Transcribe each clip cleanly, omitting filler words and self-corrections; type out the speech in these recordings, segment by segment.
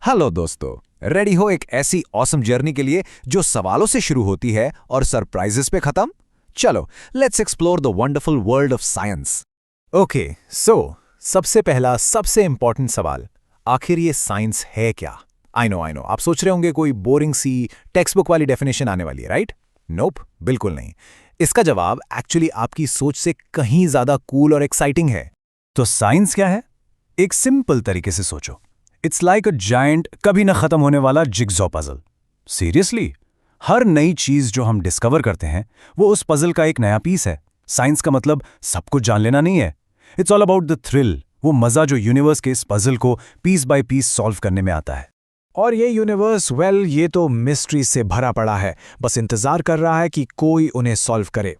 Hello दोस्तों, ready हो एक ऐसी ऑसम जर्नी के लिए जो सवालों से शुरू होती है और सरप्राइजेस पे खत्म। चलो, let's explore the wonderful world of science. Okay, so सबसे पहला सबसे इंपॉर्टेंट सवाल, आखिर ये साइंस है क्या? आई नो आप सोच रहे होंगे कोई बोरिंग सी टेक्स्ट बुक वाली डेफिनेशन आने वाली है, राइट? नोप, बिल्कुल नहीं। इसका जवाब एक्चुअली आपकी सोच से कहीं ज्यादा कूल और एक्साइटिंग है। तो साइंस क्या है? एक सिंपल तरीके से सोचो, इट्स लाइक अ जायंट कभी न खत्म होने वाला जिगजॉ पजल। सीरियसली, हर नई चीज जो हम डिस्कवर करते हैं वो उस पजल का एक नया पीस है। साइंस का मतलब सब कुछ जान लेना नहीं है। It's all about the thrill, वो मजा जो यूनिवर्स के इस पजल को पीस बाय पीस सॉल्व करने में आता है। और ये यूनिवर्स, ये तो मिस्ट्री से भरा पड़ा है, बस इंतजार कर रहा है कि कोई उन्हें सॉल्व करे।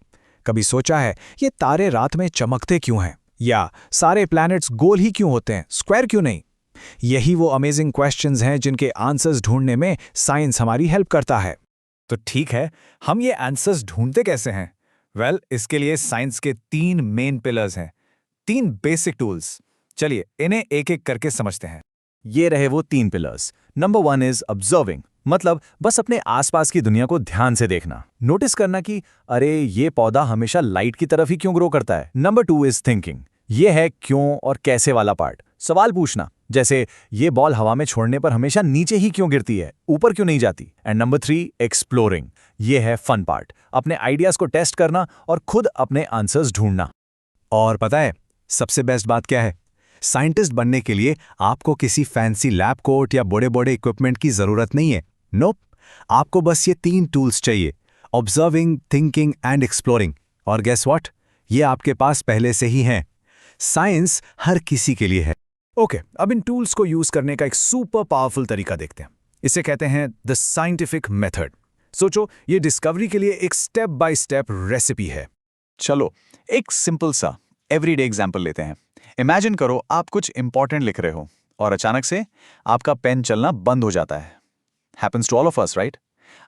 कभी सोचा है ये तारे रात में चमकते क्यों हैं? या सारे प्लैनेट्स गोल ही क्यों होते हैं, स्क्वायर क्यों नहीं? यही वो अमेजिंग क्वेश्चंस हैं जिनके आंसर्स ढूंढने में साइंस हमारी हेल्प करता है। तो ठीक है, हम ये आंसर्स ढूंढते कैसे हैं? इसके लिए साइंस के 3 मेन पिलर्स हैं, 3 बेसिक टूल्स। चलिए इन्हें एक एक करके समझते हैं। ये रहे वो 3 पिलर्स। नंबर 1 इज ऑब्जर्विंग, मतलब बस अपने आसपास की दुनिया को ध्यान से देखना, नोटिस करना कि अरे ये पौधा हमेशा लाइट की तरफ ही क्यों ग्रो करता है। नंबर 2 इज थिंकिंग, ये है क्यों और कैसे वाला पार्ट, सवाल पूछना, जैसे ये बॉल हवा में छोड़ने पर हमेशा नीचे ही क्यों गिरती है, ऊपर क्यों नहीं जाती। एंड नंबर 3 एक्सप्लोरिंग, ये है फन पार्ट, अपने आइडियाज को टेस्ट करना और खुद अपने आंसर्स ढूंढना। और पता है सबसे बेस्ट बात क्या है? साइंटिस्ट बनने के लिए आपको किसी फैंसी लैब कोट या बड़े बड़े इक्विपमेंट की जरूरत नहीं है। नोप, आपको बस ये 3 टूल्स चाहिए, ऑब्जर्विंग, थिंकिंग एंड एक्सप्लोरिंग। और गेस व्हाट, ये आपके पास पहले से ही हैं। साइंस हर किसी के लिए है। ओके, अब इन टूल्स को यूज करने का एक सुपर पावरफुल तरीका देखते हैं। इसे कहते हैं द साइंटिफिक मेथड। सोचो, ये डिस्कवरी के लिए एक स्टेप बाय स्टेप रेसिपी है। चलो एक सिंपल सा एवरीडे एग्जांपल लेते हैं। इमेजिन करो आप कुछ इंपॉर्टेंट लिख रहे हो और अचानक से आपका पेन चलना बंद हो जाता है। Happens to all of us, right?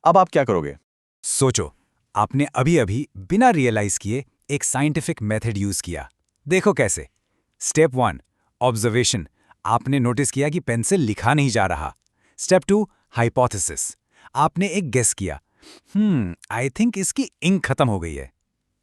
अब आप क्या करोगे? सोचो, आपने अभी अभी बिना रियलाइज किए एक साइंटिफिक मेथड यूज किया। देखो कैसे। स्टेप 1 ऑब्जर्वेशन, आपने नोटिस किया कि पेन से लिखा नहीं जा रहा। स्टेप 2 हाइपोथेसिस, आपने एक गेस किया, आई थिंक इसकी इंक खत्म हो गई है।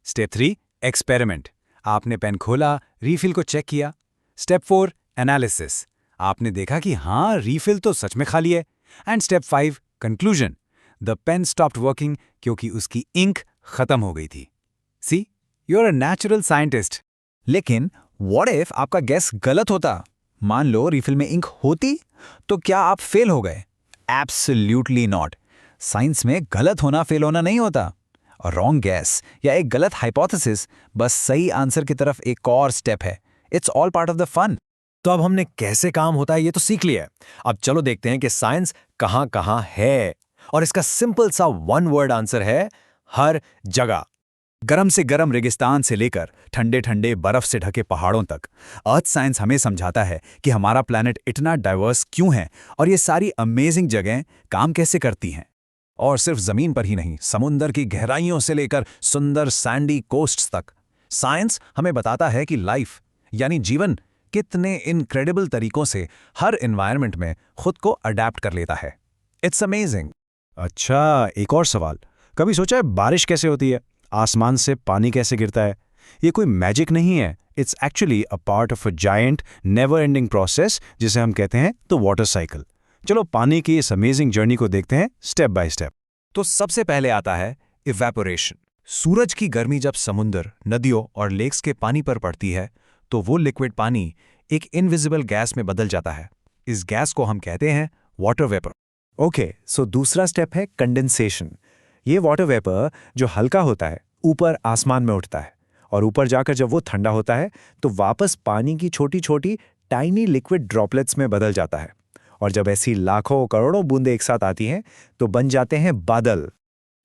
स्टेप 3 एक्सपेरिमेंट, आपने पेन खोला, रीफिल को चेक किया। स्टेप 4 एनालिसिस, आपने देखा कि हाँ, रीफिल तो सच में खाली है। And step 5 conclusion, the pen stopped working क्योंकि उसकी इंक खत्म हो गई थी। See, you are a natural scientist. लेकिन व्हाट इफ आपका गेस गलत होता? मान लो रीफिल में इंक होती, तो क्या आप फेल हो गए? Absolutely not. साइंस में गलत होना फेल होना नहीं होता। और रॉन्ग गैस या एक गलत हाइपोथेसिस बस सही आंसर की तरफ एक और स्टेप है। It's all part of the fun. तो अब हमने कैसे काम होता है ये तो सीख लिया है। अब चलो देखते हैं कि साइंस कहां कहां है। और इसका सिंपल सा 1 वर्ड आंसर है हर जगह। गरम से गरम रेगिस्तान से लेकर ठंडे ठंडे बर्फ से ढके पहाड़ों तक, अर्थ साइंस हमें समझाता है कि हमारा प्लैनेट इतना डाइवर्स क्यों है और ये सारी अमेजिंग जगहें काम कैसे करती हैं। और सिर्फ जमीन पर ही नहीं, समुंदर की गहराइयों से लेकर सुंदर सैंडी कोस्ट्स तक, साइंस हमें बताता है कि लाइफ यानी जीवन कितने इनक्रेडिबल तरीकों से हर एनवायरनमेंट में खुद को अडैप्ट कर लेता है। It's amazing. अच्छा, एक और सवाल, कभी सोचा है बारिश कैसे होती है? आसमान से पानी कैसे गिरता है? ये कोई मैजिक नहीं है। It's actually a part of a giant never ending process जिसे हम कहते हैं द वाटर साइकिल। चलो पानी की इस अमेजिंग जर्नी को देखते हैं स्टेप बाय स्टेप। तो सबसे पहले आता है इवेपोरेशन। सूरज की गर्मी जब समुद्र, नदियों और लेक्स के पानी पर पड़ती है तो वो लिक्विड पानी एक इनविजिबल गैस में बदल जाता है। इस गैस को हम कहते हैं वाटर वेपर। ओके, सो दूसरा स्टेप है कंडेंसेशन। ये वाटर वेपर जो हल्का होता है ऊपर आसमान में उठता है और ऊपर जाकर जब वो ठंडा होता है तो वापस पानी की छोटी छोटी टाइनी लिक्विड ड्रॉपलेट्स में बदल जाता है। और जब ऐसी लाखों करोड़ों बूंदें एक साथ आती हैं तो बन जाते हैं बादल।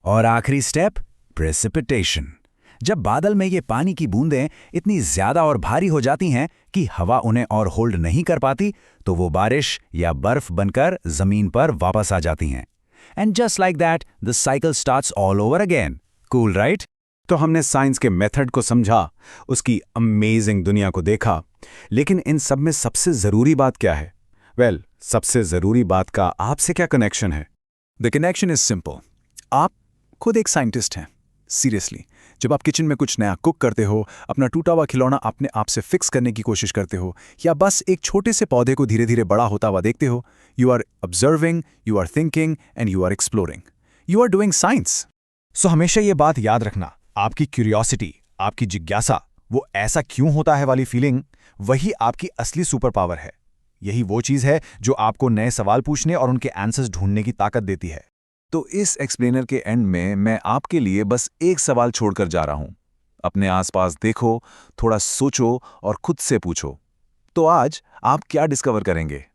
और आखिरी स्टेप प्रेसिपिटेशन। जब बादल में ये पानी की बूंदें इतनी ज्यादा और भारी हो जाती हैं कि हवा उन्हें और होल्ड नहीं कर पाती तो वो बारिश या बर्फ बनकर जमीन पर वापस आ जाती हैं। And just like that the cycle starts all over again. Cool, right? तो हमने साइंस के मेथड को समझा, उसकी अमेजिंग दुनिया को देखा, लेकिन इन सब में सबसे जरूरी बात क्या है? सबसे ज़रूरी बात का आपसे क्या कनेक्शन है? The connection is simple. आप खुद एक साइंटिस्ट हैं। सीरियसली, जब आप किचन में कुछ नया कुक करते हो, अपना टूटा हुआ खिलौना अपने आप से फिक्स करने की कोशिश करते हो, या बस एक छोटे से पौधे को धीरे धीरे बड़ा होता हुआ देखते हो, you are observing, you are thinking and you are exploring. You are doing science. So हमेशा ये बात याद रखना, आपकी क्यूरियोसिटी, आपकी जिज्ञासा, वो ऐसा क्यों होता है वाली फीलिंग, वही आपकी असली सुपर पावर है। यही वो चीज़ है जो आपको नए सवाल पूछने और उनके आंसर्स ढूंढने की ताकत देती है। तो इस एक्सप्लेनर के एंड में मैं आपके लिए बस एक सवाल छोड़कर जा रहा हूं। अपने आसपास देखो, थोड़ा सोचो और खुद से पूछो, तो आज आप क्या डिस्कवर करेंगे?